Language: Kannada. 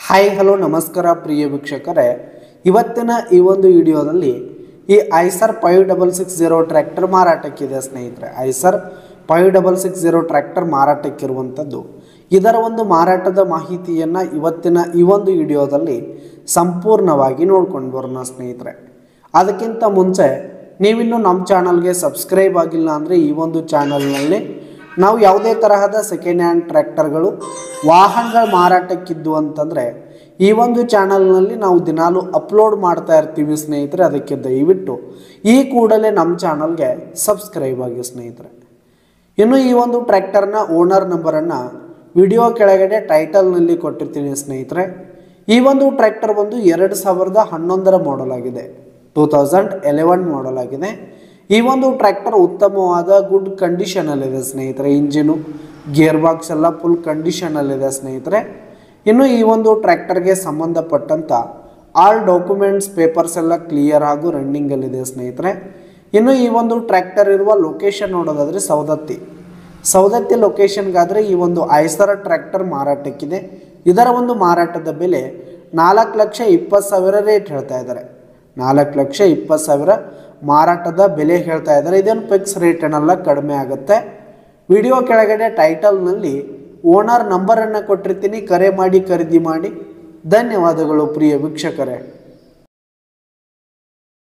ಹಾಯ್ ಹಲೋ ನಮಸ್ಕಾರ ಪ್ರಿಯ ವೀಕ್ಷಕರೇ, ಇವತ್ತಿನ ಈ ಒಂದು ವಿಡಿಯೋದಲ್ಲಿ ಈ ಐಸರ್ 5660 ಟ್ರ್ಯಾಕ್ಟರ್ ಮಾರಾಟಕ್ಕಿದೆ ಸ್ನೇಹಿತರೆ. ಐಸರ್ 5660 ಟ್ರ್ಯಾಕ್ಟರ್ ಮಾರಾಟಕ್ಕಿರುವಂಥದ್ದು. ಇದರ ಒಂದು ಮಾರಾಟದ ಮಾಹಿತಿಯನ್ನು ಇವತ್ತಿನ ಈ ಒಂದು ವಿಡಿಯೋದಲ್ಲಿ ಸಂಪೂರ್ಣವಾಗಿ ನೋಡ್ಕೊಂಡು ಬರೋಣ ಸ್ನೇಹಿತರೆ. ಅದಕ್ಕಿಂತ ಮುಂಚೆ ನೀವಿನ್ನೂ ನಮ್ಮ ಚಾನಲ್ಗೆ ಸಬ್ಸ್ಕ್ರೈಬ್ ಆಗಿಲ್ಲ ಅಂದರೆ ಈ ಒಂದು ಚಾನಲ್ನಲ್ಲಿ ನಾವು ಯಾವುದೇ ತರಹದ ಸೆಕೆಂಡ್ ಹ್ಯಾಂಡ್ ಟ್ರ್ಯಾಕ್ಟರ್ಗಳು ವಾಹನಗಳು ಮಾರಾಟಕ್ಕಿದ್ದು ಅಂತಂದರೆ ಈ ಒಂದು ಚಾನಲ್ನಲ್ಲಿ ನಾವು ದಿನಾಲು ಅಪ್ಲೋಡ್ ಮಾಡ್ತಾ ಇರ್ತೀವಿ ಸ್ನೇಹಿತರೆ. ಅದಕ್ಕೆ ದಯವಿಟ್ಟು ಈ ಕೂಡಲೇ ನಮ್ಮ ಚಾನಲ್ಗೆ ಸಬ್ಸ್ಕ್ರೈಬ್ ಆಗಿ ಸ್ನೇಹಿತರೆ. ಇನ್ನು ಈ ಒಂದು ಟ್ರ್ಯಾಕ್ಟರ್ನ ಓನರ್ ನಂಬರನ್ನು ವಿಡಿಯೋ ಕೆಳಗಡೆ ಟೈಟಲ್ನಲ್ಲಿ ಕೊಟ್ಟಿರ್ತೀನಿ ಸ್ನೇಹಿತರೆ. ಈ ಒಂದು ಟ್ರ್ಯಾಕ್ಟರ್ ಬಂದು 2011 ಮಾಡಲ್ ಆಗಿದೆ, 2011 ಮಾಡಲ್ ಆಗಿದೆ. ಈ ಒಂದು ಟ್ರ್ಯಾಕ್ಟರ್ ಉತ್ತಮವಾದ ಗುಡ್ ಕಂಡೀಷನಲ್ಲಿದೆ ಸ್ನೇಹಿತರೆ. ಇಂಜಿನು ಗೇರ್ ಬಾಕ್ಸ್ ಎಲ್ಲ ಫುಲ್ ಕಂಡೀಷನಲ್ಲಿದೆ ಸ್ನೇಹಿತರೆ. ಇನ್ನು ಈ ಒಂದು ಟ್ರ್ಯಾಕ್ಟರ್ಗೆ ಸಂಬಂಧಪಟ್ಟಂಥ ಆಲ್ ಡಾಕ್ಯುಮೆಂಟ್ಸ್ ಪೇಪರ್ಸ್ ಎಲ್ಲ ಕ್ಲಿಯರ್ ಹಾಗೂ ರನ್ನಿಂಗಲ್ಲಿದೆ ಸ್ನೇಹಿತರೆ. ಇನ್ನು ಈ ಒಂದು ಟ್ರ್ಯಾಕ್ಟರ್ ಇರುವ ಲೊಕೇಶನ್ ನೋಡೋದಾದರೆ ಸೌದತ್ತಿ ಲೊಕೇಶನ್ಗಾದರೆ ಈ ಒಂದು ಐಸರ್ ಟ್ರ್ಯಾಕ್ಟರ್ ಮಾರಾಟಕ್ಕಿದೆ. ಇದರ ಒಂದು ಮಾರಾಟದ ಬೆಲೆ 4,20,000 ರೇಟ್ ಹೇಳ್ತಾ ಇದ್ದಾರೆ. 4,20,000 ಮಾರಾಟದ ಬೆಲೆ ಹೇಳ್ತಾ ಇದ್ದಾರೆ. ಇದೇನು ಫಿಕ್ಸ್ ರೇಟ್ ಏನಲ್ಲ, ಕಡಿಮೆ ಆಗುತ್ತೆ. ವಿಡಿಯೋ ಕೆಳಗಡೆ ಟೈಟಲ್ನಲ್ಲಿ ಓನರ್ ನಂಬರನ್ನು ಕೊಟ್ಟಿರ್ತೀನಿ, ಕರೆ ಮಾಡಿ ಖರೀದಿ ಮಾಡಿ. ಧನ್ಯವಾದಗಳು ಪ್ರಿಯ ವೀಕ್ಷಕರೇ.